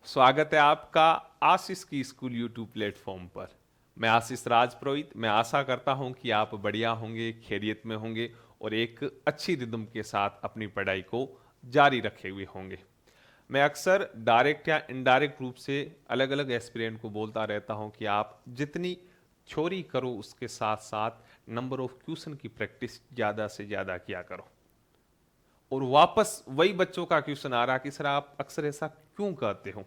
स्वागत है आपका आशीष की स्कूल यूट्यूब प्लेटफॉर्म पर। मैं आशीष राजपुरोहित। मैं आशा करता हूं कि आप बढ़िया होंगे, खैरियत में होंगे और एक अच्छी रिदम के साथ अपनी पढ़ाई को जारी रखे हुए होंगे। मैं अक्सर डायरेक्ट या इनडायरेक्ट रूप से अलग अलग एस्पिरेंट को बोलता रहता हूं कि आप जितनी थ्योरी करो उसके साथ साथ नंबर ऑफ क्वेश्चन की प्रैक्टिस ज़्यादा से ज़्यादा किया करो। और वापस वही बच्चों का क्वेश्चन आ रहा कि सर आप अक्सर ऐसा क्यों कहते हो।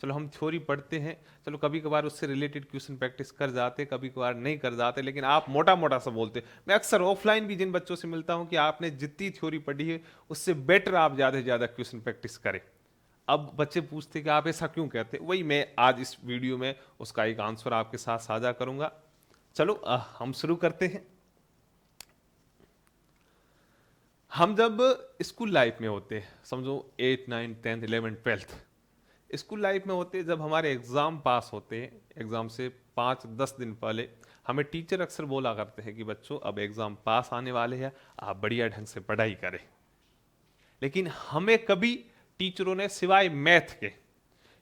चलो हम थ्योरी पढ़ते हैं, चलो कभी कभार उससे रिलेटेड क्वेश्चन प्रैक्टिस कर जाते, कभी कभार नहीं कर जाते, लेकिन आप मोटा मोटा सा बोलते। मैं अक्सर ऑफलाइन भी जिन बच्चों से मिलता हूं कि आपने जितनी थ्योरी पढ़ी है उससे बेटर आप ज्यादा से ज्यादा क्वेश्चन प्रैक्टिस करें। अब बच्चे पूछते कि आप ऐसा क्यों कहते, वही मैं आज इस वीडियो में उसका एक आंसर आपके साथ साझा करूंगा। चलो हम शुरू करते हैं। हम जब स्कूल लाइफ में होते हैं, समझो 8, 9, 10, 11, 12 स्कूल लाइफ में होते हैं, जब हमारे एग्जाम पास होते हैं, एग्जाम से 5-10 दिन पहले हमें टीचर अक्सर बोला करते हैं कि बच्चों अब एग्जाम पास आने वाले हैं, आप बढ़िया ढंग से पढ़ाई करें। लेकिन हमें कभी टीचरों ने सिवाय मैथ के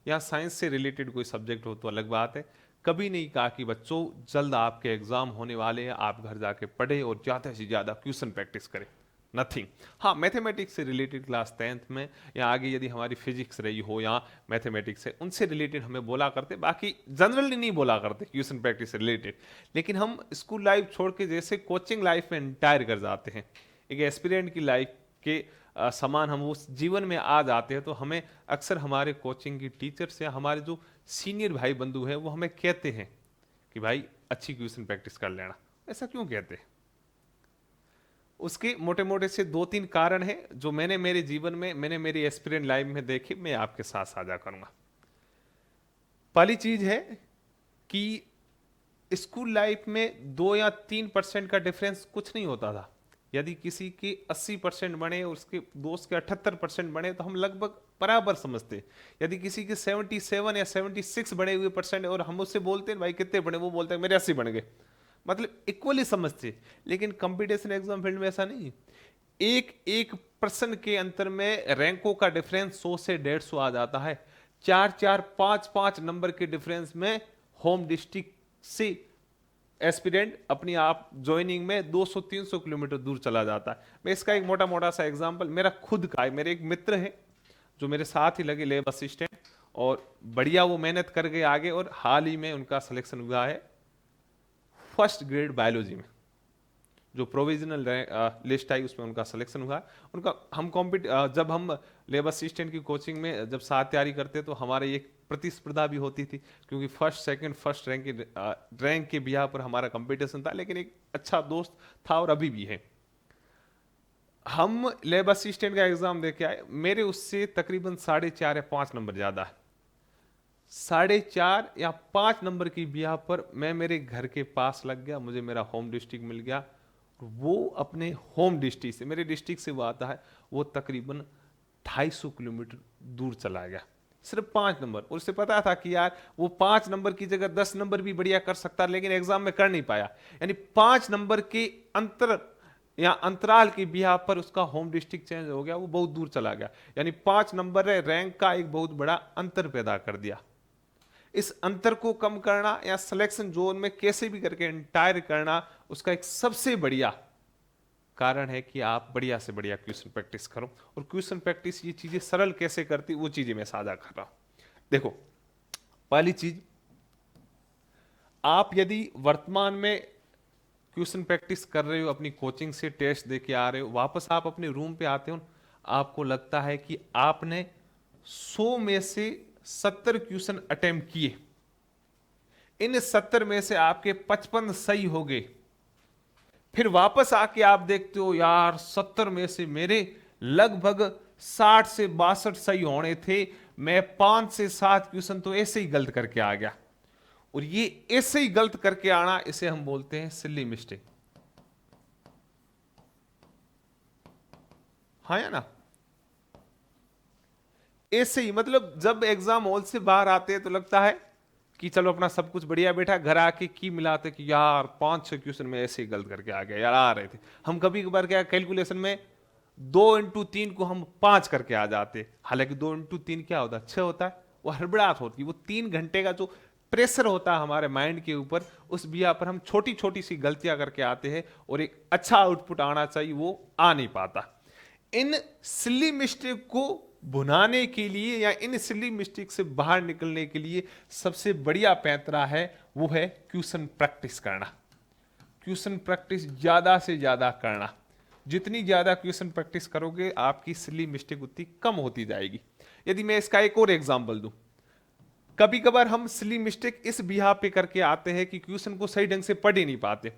या साइंस से रिलेटेड कोई सब्जेक्ट हो तो अलग बात है, कभी नहीं कहा कि बच्चों जल्द आपके एग्जाम होने वाले हैं, आप घर जाके पढ़े और ज्यादा से ज्यादा क्वेश्चन प्रैक्टिस करें। नथिंग। हाँ, मैथमेटिक्स से रिलेटेड क्लास 10th में या आगे यदि हमारी फिजिक्स रही हो या मैथमेटिक्स है उनसे रिलेटेड हमें बोला करते, बाकी जनरली नहीं बोला करते क्वेश्चन प्रैक्टिस से रिलेटेड। लेकिन हम स्कूल लाइफ छोड़ के जैसे कोचिंग लाइफ में इंटायर कर जाते हैं, एक एस्पिरेंट की लाइफ के समान हम उस जीवन में आ जाते हैं, तो हमें अक्सर हमारे कोचिंग की टीचर्स या हमारे जो सीनियर भाई बंधु हैं वो हमें कहते हैं कि भाई अच्छी क्वेश्चन प्रैक्टिस कर लेना। ऐसा क्यों कहते हैं? उसके मोटे मोटे से 2-3 कारण हैं जो मैंने मेरे जीवन में, मैंने मेरी एस्पिरेंट लाइफ में देखे, मैं आपके साथ साझा करूंगा। पहली चीज है कि स्कूल लाइफ में 2 या 3% का डिफरेंस कुछ नहीं होता था। यदि किसी के 80% बने और उसके दोस्त के 78% बने तो हम लगभग बराबर समझते। यदि किसी के 77 या 76 बने हुए परसेंट और हम उससे बोलते हैं भाई कितने बने, वो बोलते हैं मेरे 80 बन गए, मतलब इक्वली समझते। लेकिन कंपटीशन एग्जाम फील्ड में ऐसा नहीं। एक एक पर्सन के अंतर में रैंकों का डिफरेंस 100 से 150 आ जाता है। 4-4, 5-5 नंबर के डिफरेंस में होम डिस्ट्रिक्ट से एस्पिरेंट अपनी आप ज्वाइनिंग में 200-300 किलोमीटर दूर चला जाता है। मैं इसका एक मोटा मोटा सा एग्जांपल मेरा खुद का है। मेरे एक मित्र हैं जो मेरे साथ ही लगे लेब असिस्टेंट, और बढ़िया वो मेहनत कर गए आगे, और हाल ही में उनका सिलेक्शन हुआ है फर्स्ट ग्रेड बायोलॉजी में। जो प्रोविजनल लिस्ट आई उसमें उनका सिलेक्शन हुआ। उनका हम जब हम लेबर असिस्टेंट की कोचिंग में जब साथ तैयारी करते तो हमारे एक प्रतिस्पर्धा भी होती थी, क्योंकि फर्स्ट सेकंड फर्स्ट रैंक के बिहार पर हमारा कंपटीशन था। लेकिन एक अच्छा दोस्त था और अभी भी है। हम लेबर असिस्टेंट का एग्जाम दे के आए, मेरे उससे तकरीबन 4.5 या 5 नंबर ज्यादा है। 4.5 या 5 नंबर की बिहार पर मैं मेरे घर के पास लग गया, मुझे मेरा होम डिस्ट्रिक्ट मिल गया। वो अपने होम डिस्ट्रिक्ट से, मेरे डिस्ट्रिक्ट से वो आता है, वो तकरीबन 250 किलोमीटर दूर चला गया, सिर्फ 5 नंबर। और उसे पता था कि यार वो 5 नंबर की जगह 10 नंबर भी बढ़िया कर सकता, लेकिन एग्जाम में कर नहीं पाया। यानी 5 नंबर के अंतर या अंतराल की बिहार पर उसका होम डिस्ट्रिक्ट चेंज हो गया, वो बहुत दूर चला गया। यानी 5 नंबर रैंक का एक बहुत बड़ा अंतर पैदा कर दिया। इस अंतर को कम करना या सिलेक्शन जोन में कैसे भी करके एंटायर करना, उसका एक सबसे बढ़िया कारण है कि आप बढ़िया से बढ़िया क्वेश्चन प्रैक्टिस करो। और क्वेश्चन प्रैक्टिस ये चीजें सरल कैसे करती, वो चीजें मैं साझा कर रहा हूं। देखो, पहली चीज, आप यदि वर्तमान में क्वेश्चन प्रैक्टिस कर रहे हो, अपनी कोचिंग से टेस्ट दे के आ रहे हो, वापस आप अपने रूम पे आते हो, आपको लगता है कि आपने 100 में से 70 क्वेश्चन अटेम्प्ट किए, इन 70 में से आपके 55 सही हो गए। फिर वापस आके आप देखते हो यार 70 में से मेरे लगभग 60 से 62 सही होने थे, मैं 5 से 7 क्वेश्चन तो ऐसे ही गलत करके आ गया। और ये ऐसे ही गलत करके आना, इसे हम बोलते हैं सिली मिस्टेक। हाँ या ना? ऐसे ही, मतलब जब एग्जाम हॉल से बाहर आते हैं तो लगता है कि चलो अपना सब कुछ बढ़िया बैठा, घर आके की मिलाते कि यार 5-6 क्वेश्चन में ऐसे ही गलत करके आ गया यार, आ रहे थे। हम कभी कभार क्या कैलकुलेशन में 2 × 3 को हम 5 करके आ जाते, हालांकि 2 × 3 क्या होता है, 6 होता है। वो हड़बड़ाहट होती है, वो 3 घंटे का जो प्रेशर होता है हमारे माइंड के ऊपर, उस बिया पर हम छोटी छोटी सी गलतियां करके आते हैं और एक अच्छा आउटपुट आना चाहिए वो आ नहीं पाता। इन सिली मिस्टेक को भुनाने के लिए या इन सिली मिस्टेक से बाहर निकलने के लिए सबसे बढ़िया पैंतरा है वो है क्वेश्चन प्रैक्टिस करना। क्वेश्चन प्रैक्टिस ज्यादा से ज्यादा करना। जितनी ज्यादा क्वेश्चन प्रैक्टिस करोगे आपकी सिली मिस्टेक उतनी कम होती जाएगी। यदि मैं इसका एक और एग्जांपल दूं, कभी कभार हम सिली मिस्टेक इस बिहार पे करके आते हैं कि क्वेश्चन को सही ढंग से पढ़ ही नहीं पाते,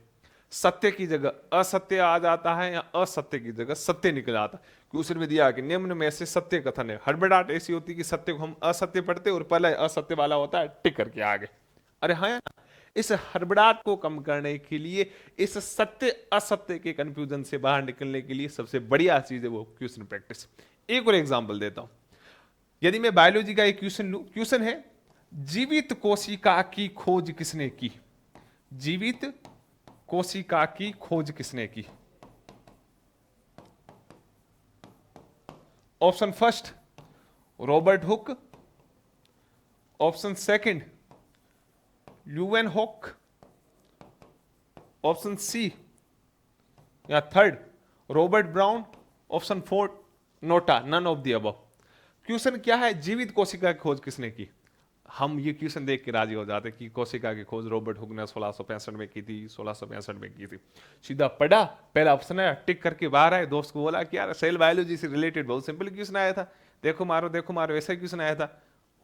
सत्य की जगह असत्य आ जाता है या असत्य की जगह सत्य निकल आता है। क्वेश्चन में दिया कि निम्न में से सत्य कथन है, हड़बड़ाहट ऐसी होती है कि सत्य को हम असत्य पढ़ते और पहले असत्य वाला होता है टिक करके आगे। अरे हाँ, इस हड़बड़ाहट को कम करने के लिए, इस सत्य असत्य के कंफ्यूजन से बाहर निकलने के लिए सबसे बढ़िया चीज है वो क्वेश्चन प्रैक्टिस। एक और एग्जांपल देता हूं, यदि मैं बायोलॉजी का एक क्वेश्चन लूं, क्वेश्चन है जीवित कोशिका की खोज किसने की? जीवित कोशिका की खोज किसने की? Option first Robert Hooke, option second Leeuwenhoek, option C या third Robert Brown, option fourth NOTA, none of the above. Question क्या है? जीवित कोशिका की खोज किसने की? हम ये क्वेश्चन देख के राजी हो जाते कि कोशिका की खोज रॉबर्ट हुक ने 1665 में की थी, 1665 में की थी। सीधा पढ़ा, पहला ऑप्शन है, टिक करके बाहर आए, दोस्त को बोला कि यार सेल बायोलॉजी से रिलेटेड बहुत सिंपल क्वेश्चन आया था, देखो मारो ऐसा क्वेश्चन आया था।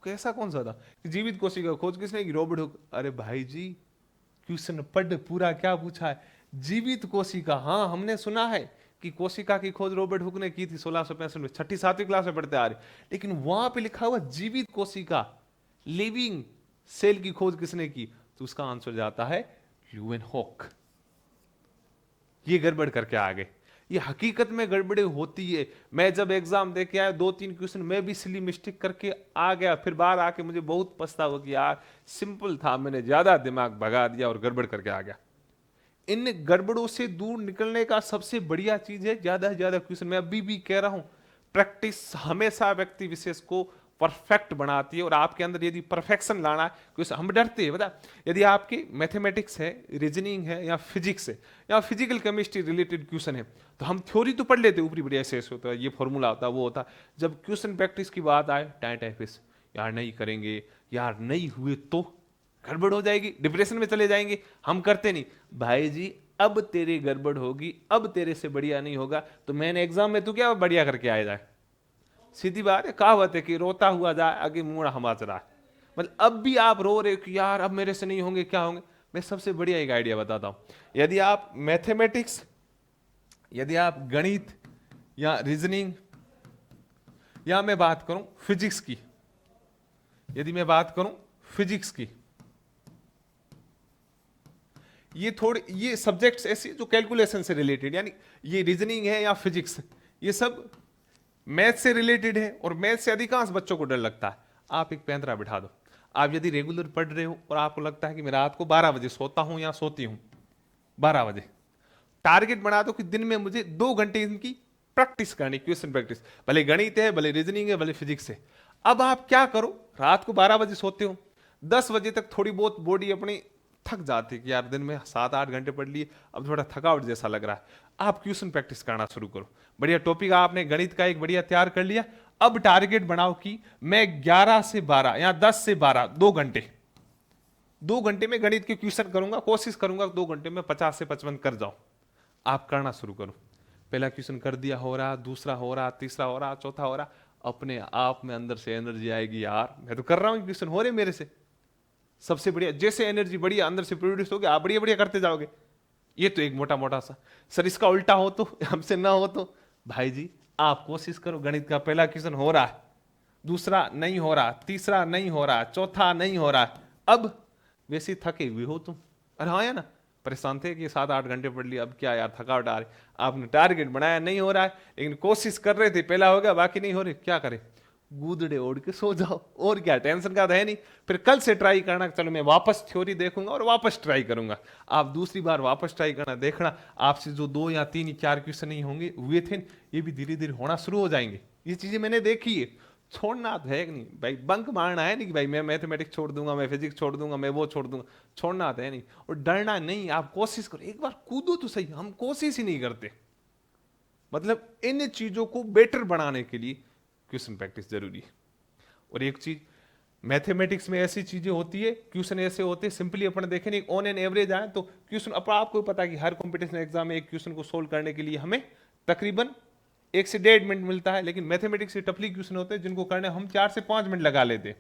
कैसा कौन सा था? जीवित कोशिका की खोज किसने की? Robert Hooke. अरे भाई जी क्वेश्चन पढ़, पूरा क्या पूछा है? जीवित कोशिका। हाँ हमने सुना है कि कोशिका की खोज रॉबर्ट हुक ने की थी 1665 में, 6ठी-7वीं क्लास में पढ़ते आ रहे, लेकिन वहां पे लिखा हुआ जीवित कोशिका, लिविंग सेल की खोज किसने की? तो उसका आंसर जाता है ल्यूवेनहॉक। ये गड़बड़ करके आ गए। ये हकीकत में गड़बड़े होती है। मैं जब एग्जाम दे के आया 2-3 क्वेश्चन मैं भी सिली मिस्टेक करके आ गया, फिर बाहर आके मुझे बहुत पछतावा कि यार सिंपल था, मैंने ज्यादा दिमाग भगा दिया और गड़बड़ करके आ गया। इन गड़बड़ों से दूर निकलने का सबसे बढ़िया चीज है ज्यादा से ज्यादा क्वेश्चन। मैं अभी भी कह रहा हूं, प्रैक्टिस हमेशा व्यक्ति विशेष को परफेक्ट बनाती है। और आपके अंदर यदि परफेक्शन लाना है, क्योंकि हम डरते हैं, बता, यदि आपकी मैथमेटिक्स है, रीजनिंग है या फिजिक्स है या फिजिकल केमिस्ट्री रिलेटेड क्वेश्चन है, तो हम थ्योरी तो पढ़ लेते हैं ऊपरी, बढ़िया ऐसे होता है, ये फॉर्मूला होता है, वो होता। जब क्वेश्चन प्रैक्टिस की बात आए, टाइफिस, यार नहीं करेंगे, यार नहीं हुए तो गड़बड़ हो जाएगी, डिप्रेशन में चले जाएंगे, हम करते नहीं। भाई जी अब तेरी गड़बड़ होगी, अब तेरे से बढ़िया नहीं होगा, तो मैंने एग्जाम में तू क्या बढ़िया करके आया जाए? सीधी बात है, कहावत है कि रोता हुआ जाए आगे मुड़ा हमाच रहा है। मतलब अब भी आप रो रहे हो कि यार अब मेरे से नहीं होंगे, क्या होंगे? मैं सबसे बढ़िया एक आइडिया बताता हूं। यदि आप मैथमेटिक्स, यदि आप गणित या रीजनिंग, या मैं बात करूं फिजिक्स की, यदि मैं बात करूं फिजिक्स की, ये सब्जेक्ट्स ऐसे जो कैलकुलेशन से रिलेटेड, यानी ये रीजनिंग है या फिजिक्स, ये सब मैथ से रिलेटेड है और मैथ से अधिकांश बच्चों को डर लगता है। आप एक पैंतरा बिठा दो, आप यदि रेगुलर पढ़ रहे हो और आपको लगता है कि मैं रात को 12 बजे सोता हूं या सोती हूं, 12 बजे टारगेट बना दो कि दिन में मुझे 2 घंटे इनकी प्रैक्टिस करनी, क्वेश्चन प्रैक्टिस, भले गणित है, भले रीजनिंग है, भले फिजिक्स है। अब आप क्या करो, रात को 12 बजे सोते हो, 10 बजे तक थोड़ी बहुत बॉडी अपनी थक जाती है कि यार दिन में 7-8 घंटे पढ़ लिए, अब थोड़ा थकावट जैसा लग रहा है, आप क्वेश्चन प्रैक्टिस करना शुरू करो। बढ़िया टॉपिक आपने गणित का एक बढ़िया तैयार कर लिया, अब टारगेट बनाओ कि मैं 11 से 12 या 10 से 12 2 घंटे में गणित के क्वेश्चन करूंगा, कोशिश करूंगा 2 घंटे में 50 से 55 कर जाऊं। आप करना शुरू करो, पहला क्वेश्चन कर दिया, हो रहा, दूसरा हो रहा, तीसरा हो रहा, चौथा हो रहा, अपने आप में अंदर से एनर्जी आएगी, यार मैं तो कर रहा हूं, क्वेश्चन हो रहे मेरे से। सबसे बढ़िया, जैसे एनर्जी बढ़िया अंदर से प्रोड्यूस होगी, आप बढ़िया बढ़िया करते जाओगे। ये तो एक मोटा मोटा सा। सर इसका उल्टा हो तो, हमसे ना हो तो, भाई जी आप कोशिश करो, गणित का पहला क्वेश्चन हो रहा है, दूसरा नहीं हो रहा, तीसरा नहीं हो रहा, चौथा नहीं हो रहा, अब वैसे थके हुए हो तुम, अरे हाँ या ना, परेशान थे कि 7-8 घंटे पढ़ लिया, अब क्या यार थकावट आ रही, आपने टारगेट बनाया, नहीं हो रहा है, लेकिन कोशिश कर रहे थे, पहला हो गया, बाकी नहीं हो रही, क्या करे? गूदड़े ओढ़ के सो जाओ, और क्या, टेंशन का तो है नहीं। फिर कल से ट्राई करना, चलो मैं वापस थ्योरी देखूंगा और वापस ट्राई करूंगा। आप दूसरी बार वापस ट्राई करना, देखना आपसे जो 2 या 3 या 4 क्वेश्चन नहीं होंगे हुए थे, ये भी धीरे धीरे होना शुरू हो जाएंगे। ये चीजें मैंने देखी है। छोड़ना तो है कि नहीं भाई, बंक मारना है नहीं कि भाई मैं मैथमेटिक्स छोड़ दूंगा, मैं फिजिक्स छोड़ दूंगा, मैं वो छोड़ दूंगा, छोड़ना तो है नहीं। और डरना नहीं, आप कोशिश करो, एक बार कूदो तो सही, हम कोशिश ही नहीं करते। मतलब इन चीजों को बेटर बनाने के लिए क्वेश्चन प्रैक्टिस जरूरी है। और एक चीज, मैथमेटिक्स में ऐसी चीजें होती है, क्वेश्चन ऐसे होते हैं, सिंपली अपन देखें नहीं, ऑन एन एवरेज आए तो क्वेश्चन, अब आपको पता है कि हर कॉम्पिटिशन एग्जाम में एक क्वेश्चन को सोल्व करने के लिए हमें तकरीबन 1 से 1.5 मिनट मिलता है। लेकिन मैथमेटिक्स से टफली क्वेश्चन होते हैं जिनको करने हम 4 से 5 मिनट लगा लेते।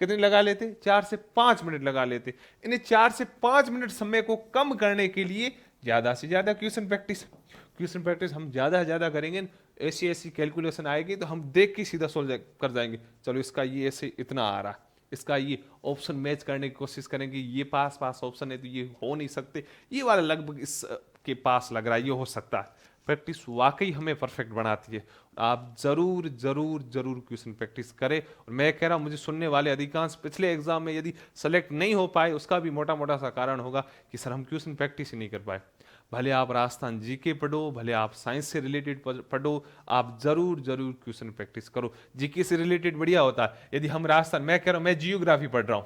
कितने लगा लेते? 4 से 5 मिनट लगा लेते। इन्हें 4 से 5 मिनट समय को कम करने के लिए ज्यादा से ज्यादा क्वेश्चन प्रैक्टिस हम ज्यादा से ज्यादा करेंगे। ऐसी ऐसी कैलकुलेशन आएगी तो हम देख के सीधा सोल्व कर जाएंगे, चलो इसका ये ऐसे इतना आ रहा है, इसका ये ऑप्शन मैच करने की कोशिश करेंगे, ये पास पास ऑप्शन है तो ये हो नहीं सकते, ये वाला लगभग इस के पास लग रहा है, ये हो सकता है। प्रैक्टिस वाकई हमें परफेक्ट बनाती है। आप जरूर जरूर जरूर क्वेश्चन प्रैक्टिस करें। और मैं कह रहा हूं, मुझे सुनने वाले अधिकांश पिछले एग्जाम में यदि सेलेक्ट नहीं हो पाए, उसका भी मोटा मोटा सा कारण होगा कि सर हम क्वेश्चन प्रैक्टिस ही नहीं कर पाए। भले आप राजस्थान जीके पढ़ो, भले आप साइंस से रिलेटेड पढ़ो, आप जरूर जरूर क्वेश्चन प्रैक्टिस करो। जीके से रिलेटेड बढ़िया होता है। यदि हम राजस्थान, मैं कह रहा हूं मैं जियोग्राफी पढ़ रहा हूं,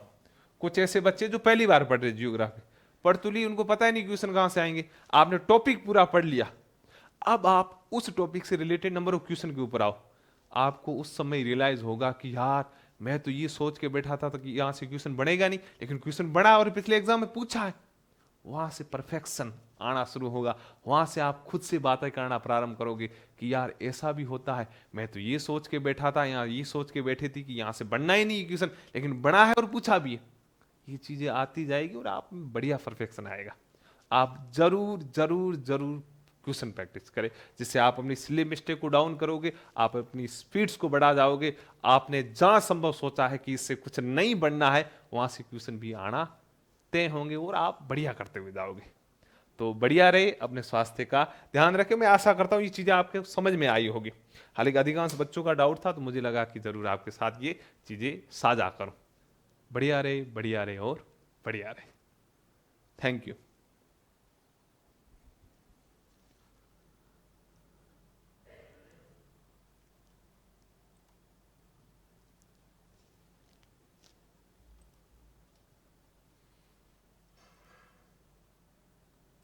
कुछ ऐसे बच्चे जो पहली बार पढ़ रहे जियोग्राफी, पढ़ तो ली, उनको पता ही नहीं क्वेश्चन कहां से आएंगे। आपने टॉपिक पूरा पढ़ लिया, अब आप उस टॉपिक से रिलेटेड नंबर ऑफ क्वेश्चन के ऊपर आओ। आपको उस समय रियलाइज होगा कि यार मैं तो ये सोच के बैठा था कि यहां से क्वेश्चन बनेगा नहीं, लेकिन क्वेश्चन बना और पिछले एग्जाम में पूछा है। वहां से परफेक्शन आना शुरू होगा, वहां से आप खुद से बातें करना प्रारंभ करोगे कि यार ऐसा भी होता है, मैं तो ये सोच के बैठा था, यहाँ ये सोच के बैठी थी कि यहां से बनना ही नहीं क्वेश्चन, लेकिन बना है और पूछा भी है। ये चीजें आती जाएगी और आप में बढ़िया परफेक्शन आएगा। आप जरूर जरूर जरूर क्वेश्चन प्रैक्टिस करें, जिससे आप अपनी सिली मिस्टेक को डाउन करोगे, आप अपनी स्पीड्स को बढ़ा जाओगे। आपने जहां संभव सोचा है कि इससे कुछ नहीं बनना है, वहां से क्वेश्चन भी आना तय होंगे और आप बढ़िया करते हुए जाओगे। तो बढ़िया रहे, अपने स्वास्थ्य का ध्यान रखें। मैं आशा करता हूं ये चीजें आपके समझ में आई होगी। हालांकि अधिकांश बच्चों का डाउट था, तो मुझे लगा कि जरूर आपके साथ ये चीजें साझा करूं। बढ़िया रहे और बढ़िया रहे। Thank you.